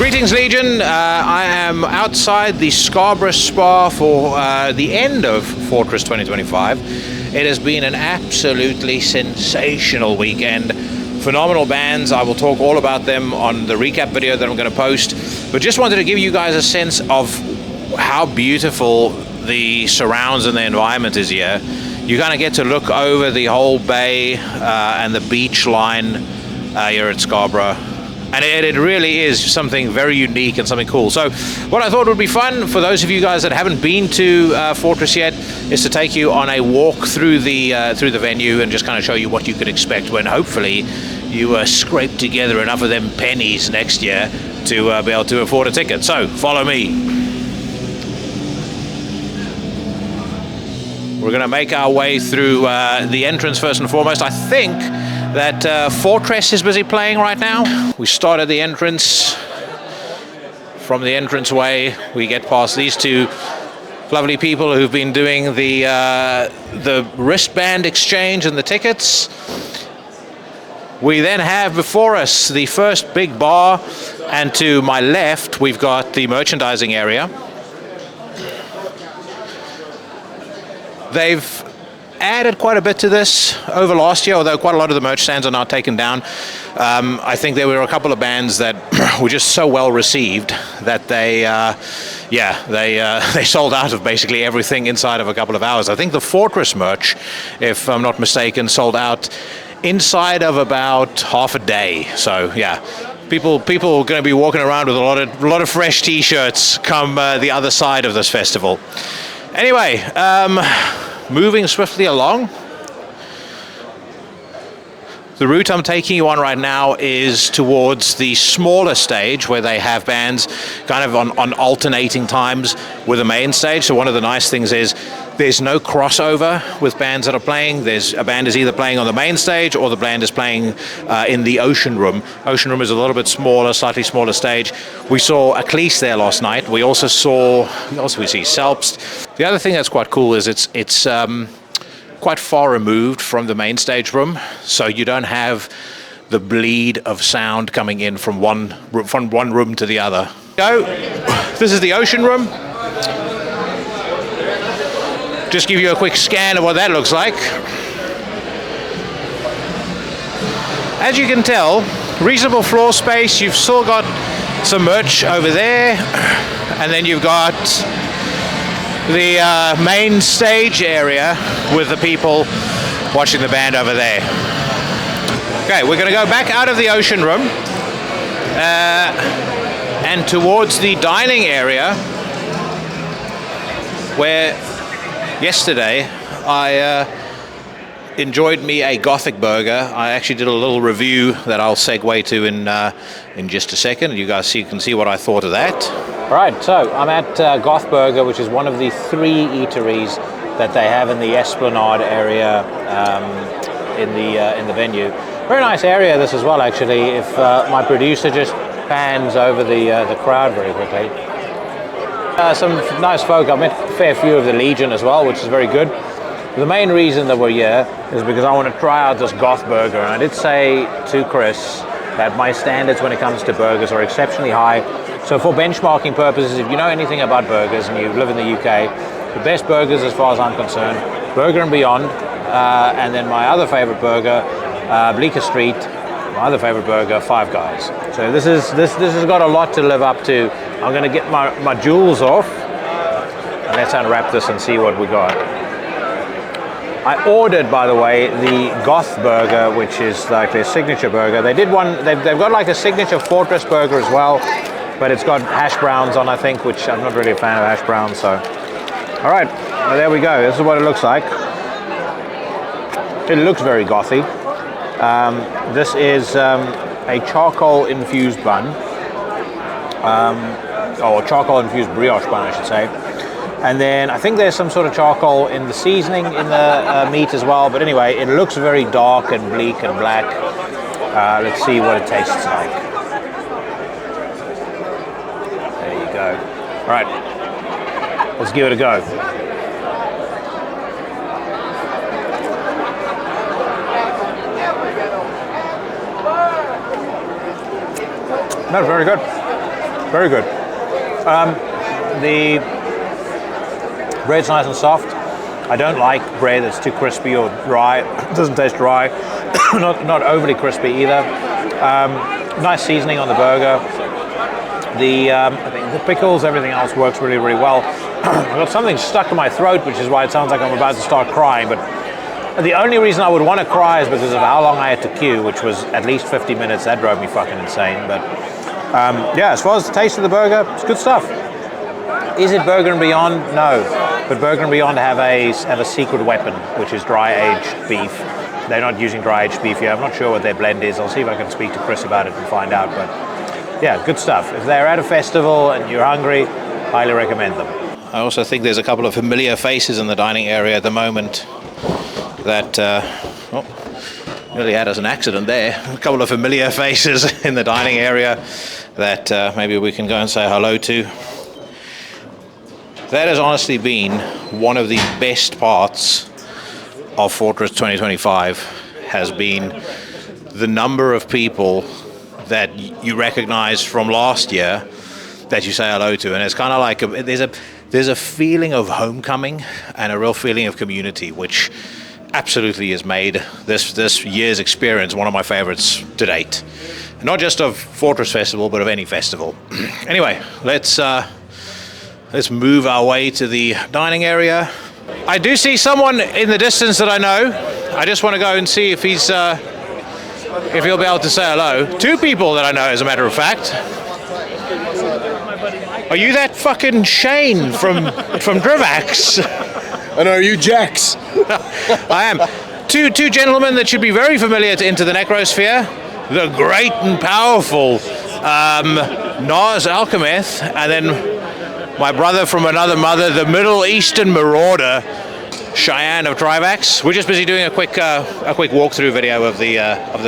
Greetings, Legion. I am outside the Scarborough Spa for the end of Fortress 2025. It has been an absolutely sensational weekend. Phenomenal bands. I will talk all about them on the recap video that I'm going to post. But just wanted to give you guys a sense of how beautiful the surrounds and the environment is here. You kind of get to look over the whole bay and the beach line here at Scarborough. And it really is something very unique and something cool. So what I thought would be fun for those of you guys that haven't been to Fortress yet is to take you on a walk through the venue and just kind of show you what you could expect when hopefully you scrape together enough of them pennies next year to be able to afford a ticket. So follow me. We're going to make our way through the entrance first and foremost. I think that Fortress is busy playing right now. We start at the entrance. From the entranceway, we get past these two lovely people who've been doing the wristband exchange and the tickets. We then have before us the first big bar, and to my left, we've got the merchandising area. They've added quite a bit to this over last year, although quite a lot of the merch stands are now taken down. I think there were a couple of bands that were just so well received that they sold out of basically everything inside of a couple of hours. I think the Fortress merch, if I'm not mistaken, sold out inside of about half a day. So yeah, people are going to be walking around with a lot of fresh t-shirts come the other side of this festival. Anyway, moving swiftly along. The route I'm taking you on right now is towards the smaller stage where they have bands kind of on alternating times with the main stage. So one of the nice things is there's no crossover with bands that are playing. A band is either playing on the main stage or the band is playing in the Ocean Room. Ocean Room is a little bit smaller, slightly smaller stage. We saw Aclese there last night. We see Selpst. The other thing that's quite cool is it's quite far removed from the main stage room, so you don't have the bleed of sound coming in from one room to the other. This is the Ocean Room. Just give you a quick scan of what that looks like. As you can tell, reasonable floor space. You've still got some merch over there, and then you've got the main stage area with the people watching the band over there. Okay, we're going to go back out of the Ocean Room and towards the dining area where yesterday I enjoyed me a Gothic burger. I actually did a little review that I'll segue to in just a second. You guys can see what I thought of that. All right, so I'm at Goth Burger, which is one of the 3 eateries that they have in the Esplanade area in the venue. Very nice area this as well, actually. If my producer just pans over the crowd very quickly. Some nice folk. I met a fair few of the Legion as well, which is very good. The main reason that we're here is because I want to try out this Goth Burger, and I did say to Chris that my standards when it comes to burgers are exceptionally high. So for benchmarking purposes, if you know anything about burgers and you live in the UK, the best burgers as far as I'm concerned, Burger and Beyond, and then my other favorite burger, Bleecker Street, my other favorite burger, Five Guys. So this has got a lot to live up to. I'm going to get my jewels off, and let's unwrap this and see what we got. I ordered, by the way, the Goth Burger, which is like their signature burger. They did one. They've got like a signature Fortress burger as well, but it's got hash browns on, I think, which I'm not really a fan of hash browns. So, all right, well, there we go. This is what it looks like. It looks very gothy. This is a charcoal-infused bun, or charcoal-infused brioche bun, I should say. And then I think there's some sort of charcoal in the seasoning in the meat as well. But anyway, it looks very dark and bleak and black. Let's see what it tastes like. There you go. All right, let's give it a go. That's very good. Very good. The bread's nice and soft. I don't like bread that's too crispy or dry. It doesn't taste dry. not overly crispy either. Nice seasoning on the burger. I think the pickles, everything else works really, really well. I've got something stuck in my throat, which is why it sounds like I'm about to start crying. But the only reason I would want to cry is because of how long I had to queue, which was at least 50 minutes. That drove me fucking insane. But yeah, as far as the taste of the burger, it's good stuff. Is it Burger and Beyond? No. But Burger and Beyond have a secret weapon, which is dry-aged beef. They're not using dry-aged beef here. I'm not sure what their blend is. I'll see if I can speak to Chris about it and find out. But yeah, good stuff. If they're at a festival and you're hungry, highly recommend them. I also think there's a couple of familiar faces in the dining area at the moment that, nearly had us an accident there. A couple of familiar faces in the dining area that maybe we can go and say hello to. That has honestly been one of the best parts of Fortress 2025, has been the number of people that you recognize from last year that you say hello to. And it's kind of like there's a feeling of homecoming and a real feeling of community, which absolutely has made this year's experience one of my favorites to date. Not just of Fortress Festival, but of any festival. Anyway, let's move our way to the dining area. I do see someone in the distance that I know. I just want to go and see if he'll be able to say hello. Two people that I know, as a matter of fact. Are you that fucking Shane from Drivax? And are you Jax? I am. Two gentlemen that should be very familiar to Into the Necrosphere. The great and powerful Nas Alchemeth, and then my brother from another mother, the Middle Eastern Marauder, Cheyenne of Drivax. We're just busy doing a quick walkthrough video of the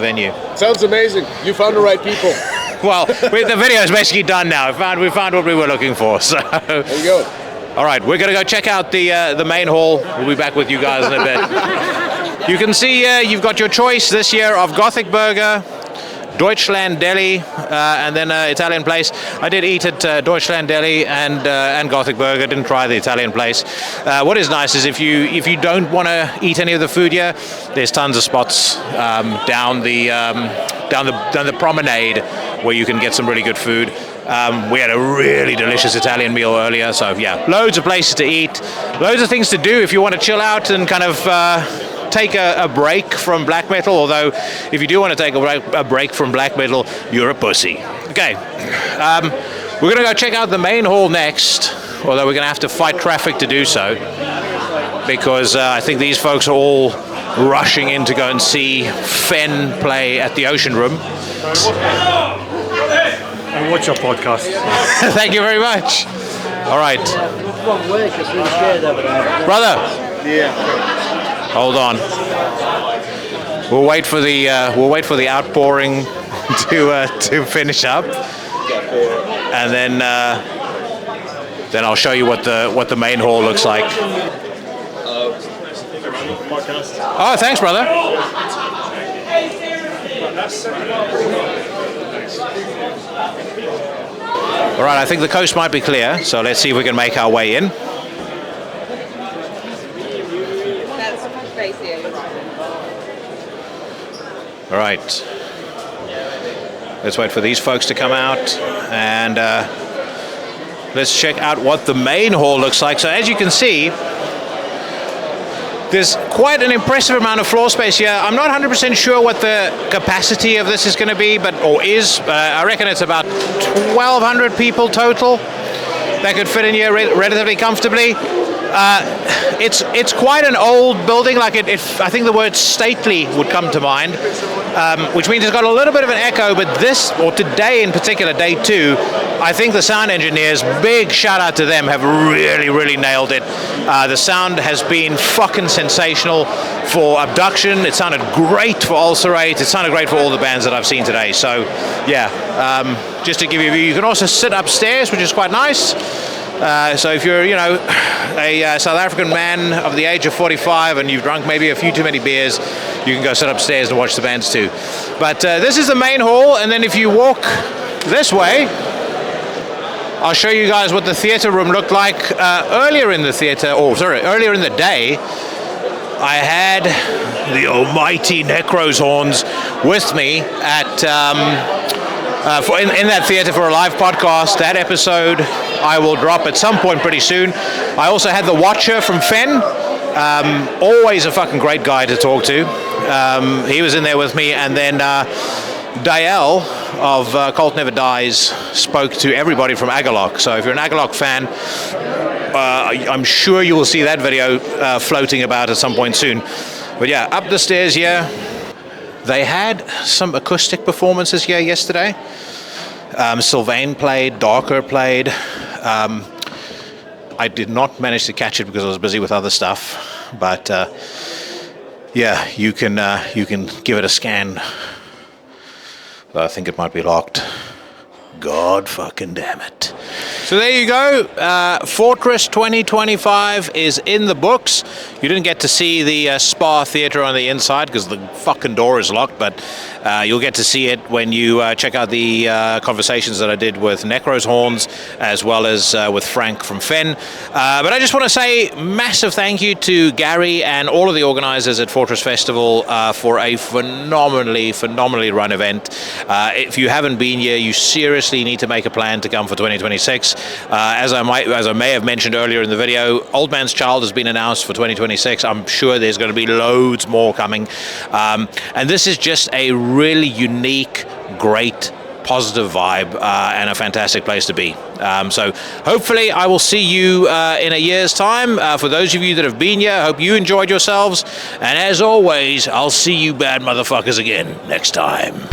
venue. Sounds amazing. You found the right people. Well, the video is basically done now. We found what we were looking for. So there you go. All right, we're gonna go check out the main hall. We'll be back with you guys in a bit. You can see you've got your choice this year of Gothic Burger, Deutschland Deli, and then Italian place. I did eat at Deutschland Deli and Gothic Burger. Didn't try the Italian place. What is nice is if you don't want to eat any of the food here, there's tons of spots down the promenade where you can get some really good food. We had a really delicious Italian meal earlier, so yeah, loads of places to eat, loads of things to do if you want to chill out and kind of take a break from black metal. Although if you do want to take a break from black metal, you're a pussy. Okay, we're gonna go check out the main hall next, although we're gonna have to fight traffic to do so, because I think these folks are all rushing in to go and see Fen play at the Ocean Room. And watch our podcast. Thank you very much. All right, brother. Yeah. Hold on. We'll wait for the outpouring to finish up, and then I'll show you what the main hall looks like. Oh, thanks, brother. All right, I think the coast might be clear, so let's see if we can make our way in. All right, let's wait for these folks to come out, and let's check out what the main hall looks like. So as you can see, there's quite an impressive amount of floor space here. I'm not 100% sure what the capacity of this is going to be, I reckon it's about 1,200 people total that could fit in here relatively comfortably. It's quite an old building. I think the word stately would come to mind, which means it's got a little bit of an echo. But today in particular, day 2, I think the sound engineers, big shout out to them, have really, really nailed it. The sound has been fucking sensational for Abduction. It sounded great for Ulcerate. It sounded great for all the bands that I've seen today. So yeah, just to give you a view, you can also sit upstairs, which is quite nice. So if you're, a South African man of the age of 45 and you've drunk maybe a few too many beers, you can go sit upstairs and watch the bands too. But this is the main hall, and then if you walk this way, I'll show you guys what the theater room looked like earlier in the earlier in the day. I had the almighty NecrosHorns with me at in that theater for a live podcast. That episode I will drop at some point pretty soon. I also had the Watcher from Fen. Always a fucking great guy to talk to. He was in there with me, and then Dael of Cult Never Dies spoke to everybody from Agalok. So if you're an Agalok fan, I'm sure you will see that video floating about at some point soon. But yeah, up the stairs here. They had some acoustic performances here yesterday. Sylvain played, Darker played. I did not manage to catch it because I was busy with other stuff. But yeah, you can give it a scan. I think it might be locked. God fucking damn it. So there you go. Fortress 2025 is in the books. You didn't get to see the Spa Theatre on the inside because the fucking door is locked, but you'll get to see it when you check out the conversations that I did with NecrosHorns as well as with Frank from Fen. But I just want to say massive thank you to Gary and all of the organizers at Fortress Festival for a phenomenally run event. If you haven't been here, you seriously need to make a plan to come for 2026. As I may have mentioned earlier in the video, Old Man's Child has been announced for 2026. I'm sure there's going to be loads more coming. And this is just a really unique, great, positive vibe and a fantastic place to be. So hopefully I will see you in a year's time. For those of you that have been here, I hope you enjoyed yourselves. And as always, I'll see you bad motherfuckers again next time.